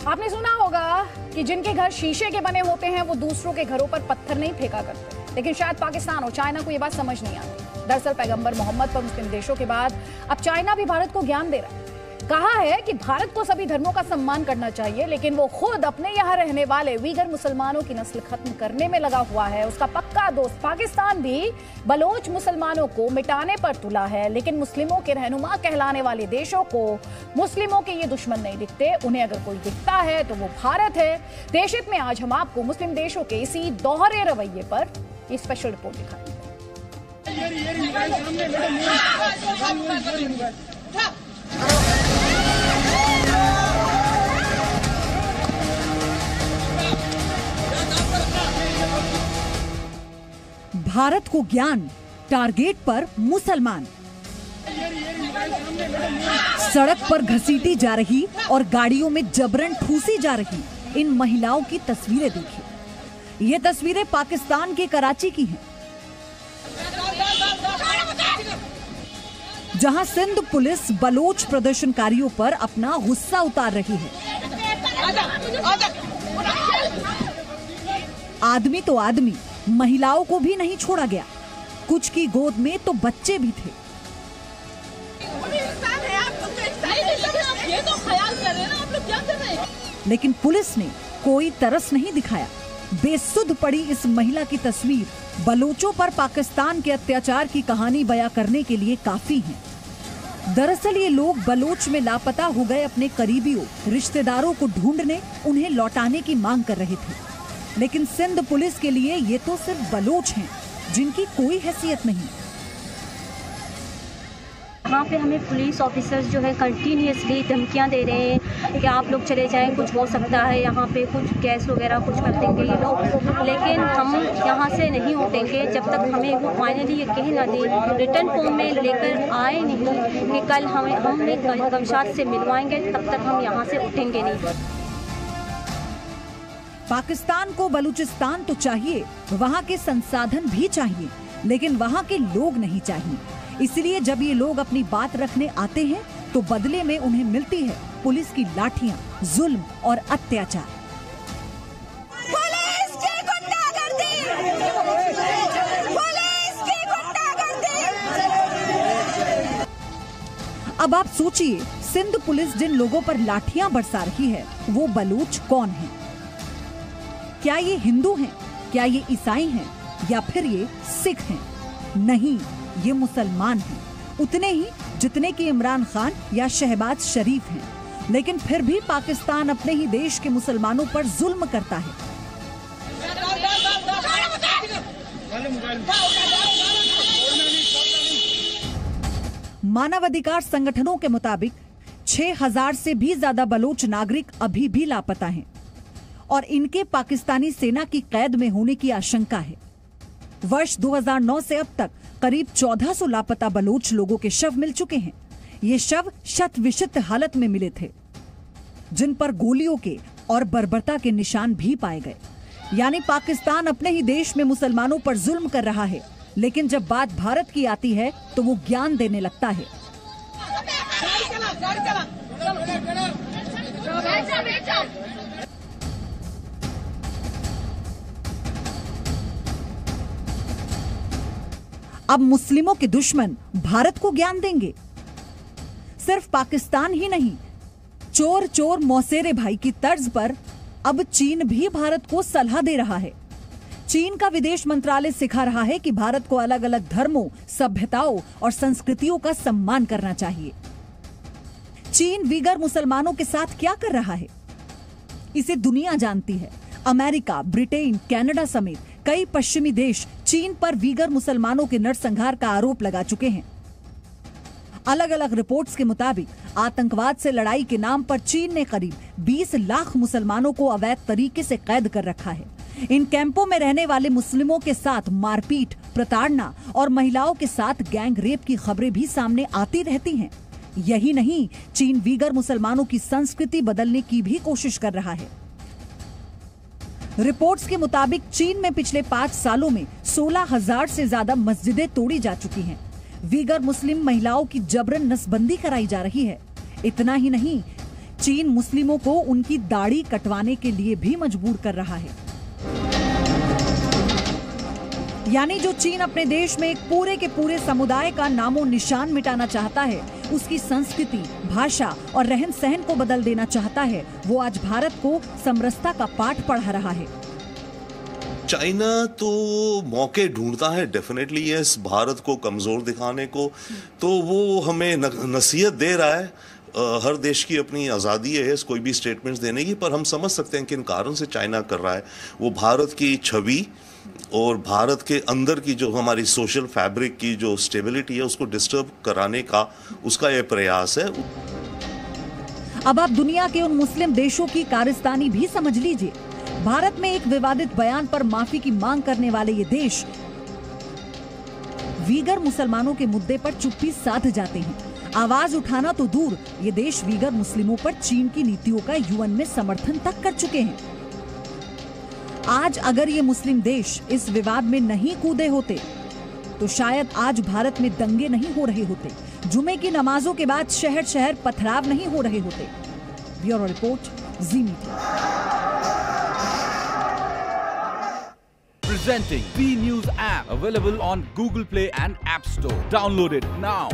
आपने सुना होगा कि जिनके घर शीशे के बने होते हैं वो दूसरों के घरों पर पत्थर नहीं फेंका करते, लेकिन शायद पाकिस्तान और चाइना को ये बात समझ नहीं आती। दरअसल पैगंबर मोहम्मद पर मुस्लिम देशों के बाद अब चाइना भी भारत को ज्ञान दे रहा है। कहा है कि भारत को सभी धर्मों का सम्मान करना चाहिए, लेकिन वो खुद अपने यहाँ रहने वाले वीगर मुसलमानों की नस्ल खत्म करने में लगा हुआ है। उसका पक्का दोस्त पाकिस्तान भी बलोच मुसलमानों को मिटाने पर तुला है, लेकिन मुस्लिमों के रहनुमा कहलाने वाले देशों को मुस्लिमों के ये दुश्मन नहीं दिखते। उन्हें अगर कोई दिखता है तो वो भारत है। देशहित में आज हम आपको मुस्लिम देशों के इसी दोहरे रवैये पर ये स्पेशल रिपोर्ट दिखाएंगे। भारत को ज्ञान, टारगेट पर मुसलमान। सड़क पर घसीटी जा रही और गाड़ियों में जबरन ठूसी जा रही इन महिलाओं की तस्वीरें देखिए। ये तस्वीरें पाकिस्तान के कराची की हैं, जहां सिंध पुलिस बलोच प्रदर्शनकारियों पर अपना गुस्सा उतार रही है। आदमी तो आदमी, महिलाओं को भी नहीं छोड़ा गया। कुछ की गोद में तो बच्चे भी थे। लेकिन पुलिस ने कोई तरस नहीं दिखाया। बेसुध पड़ी इस महिला की तस्वीर बलोचों पर पाकिस्तान के अत्याचार की कहानी बयां करने के लिए काफी है। दरअसल ये लोग बलोच में लापता हो गए अपने करीबियों, रिश्तेदारों को ढूंढने, उन्हें लौटाने की मांग कर रहे थे। लेकिन सिंध पुलिस के लिए ये तो सिर्फ बलोच हैं, जिनकी कोई हैसियत नहीं। यहाँ पे हमें पुलिस ऑफिसर्स जो है कंटिन्यूसली धमकियाँ दे रहे हैं कि आप लोग चले जाएं, कुछ हो सकता है, यहाँ पे कुछ गैस वगैरह कुछ कर देंगे ये लोग। लेकिन हम यहाँ से नहीं उठेंगे जब तक हमें वो फाइनली ये कह ना दे, रिटर्न फॉर्म में लेकर आए नहीं कि कल हमें गमशाद से मिलवाएंगे, तब तक हम यहाँ से उठेंगे नहीं। पाकिस्तान को बलूचिस्तान तो चाहिए, वहाँ के संसाधन भी चाहिए, लेकिन वहाँ के लोग नहीं चाहिए। इसलिए जब ये लोग अपनी बात रखने आते हैं तो बदले में उन्हें मिलती है पुलिस की लाठियां, जुल्म और अत्याचार। पुलिस की गुंडागर्दी! पुलिस की गुंडागर्दी! अब आप सोचिए, सिंध पुलिस जिन लोगों पर लाठियां बरसा रही है वो बलूच कौन है? क्या ये हिंदू हैं? क्या ये ईसाई हैं? या फिर ये सिख हैं? नहीं, ये मुसलमान हैं, उतने ही जितने कि इमरान खान या शहबाज शरीफ हैं। लेकिन फिर भी पाकिस्तान अपने ही देश के मुसलमानों पर जुल्म करता है। मानवाधिकार संगठनों के मुताबिक 6000 से भी ज्यादा बलोच नागरिक अभी भी लापता हैं और इनके पाकिस्तानी सेना की कैद में होने की आशंका है। वर्ष 2009 से अब तक करीब 1400 लापता बलोच लोगों के शव मिल चुके हैं। ये शव शत विशिष्ट हालत में मिले थे, जिन पर गोलियों के और बर्बरता के निशान भी पाए गए। यानी पाकिस्तान अपने ही देश में मुसलमानों पर जुल्म कर रहा है, लेकिन जब बात भारत की आती है तो वो ज्ञान देने लगता है। अब मुस्लिमों के दुश्मन भारत को ज्ञान देंगे। सिर्फ पाकिस्तान ही नहीं, चोर चोर मौसेरे भाई की तर्ज पर अब चीन भी भारत को सलाह दे रहा है। चीन का विदेश मंत्रालय सिखा रहा है कि भारत को अलग अलग धर्मों, सभ्यताओं और संस्कृतियों का सम्मान करना चाहिए। चीन वीगर मुसलमानों के साथ क्या कर रहा है, इसे दुनिया जानती है। अमेरिका, ब्रिटेन, कनाडा समेत कई पश्चिमी देश चीन पर वीगर मुसलमानों के नरसंहार का आरोप लगा चुके हैं। अलग अलग रिपोर्ट्स के मुताबिक आतंकवाद से लड़ाई के नाम पर चीन ने करीब 20 लाख मुसलमानों को अवैध तरीके से कैद कर रखा है। इन कैंपों में रहने वाले मुस्लिमों के साथ मारपीट, प्रताड़ना और महिलाओं के साथ गैंग रेप की खबरें भी सामने आती रहती हैं। यही नहीं, चीन वीगर मुसलमानों की संस्कृति बदलने की भी कोशिश कर रहा है। रिपोर्ट्स के मुताबिक चीन में पिछले 5 सालों में 16,000 से ज्यादा मस्जिदें तोड़ी जा चुकी हैं। वीगर मुस्लिम महिलाओं की जबरन नसबंदी कराई जा रही है। इतना ही नहीं, चीन मुस्लिमों को उनकी दाढ़ी कटवाने के लिए भी मजबूर कर रहा है। यानी जो चीन अपने देश में एक पूरे के पूरे समुदाय का नामो निशान मिटाना चाहता है, उसकी संस्कृति, भाषा और रहन सहन को बदल देना चाहता है, वो आज भारत को समरसता का पाठ पढ़ा रहा है। चाइना तो मौके ढूंढता है डेफिनेटली यस, भारत को कमजोर दिखाने को, तो वो हमें नसीहत दे रहा है। हर देश की अपनी आज़ादी है कोई भी स्टेटमेंट्स देने की, पर हम समझ सकते हैं किन कारण से चाइना कर रहा है। वो भारत की छवि और भारत के अंदर की जो हमारी सोशल फैब्रिक की जो स्टेबिलिटी है उसको डिस्टर्ब कराने का उसका ये प्रयास है। अब आप दुनिया के उन मुस्लिम देशों की कारस्तानी भी समझ लीजिए। भारत में एक विवादित बयान पर माफी की मांग करने वाले ये देश वीगर मुसलमानों के मुद्दे पर चुप्पी साध जाते हैं। आवाज उठाना तो दूर, ये देश वीगर मुस्लिमों पर चीन की नीतियों का यूएन में समर्थन तक कर चुके हैं। आज अगर ये मुस्लिम देश इस विवाद में नहीं कूदे होते तो शायद आज भारत में दंगे नहीं हो रहे होते, जुमे की नमाजों के बाद शहर शहर पथराव नहीं हो रहे होते। Bureau report, ji media. Presenting B News app, available on Google Play and App Store. Download it now.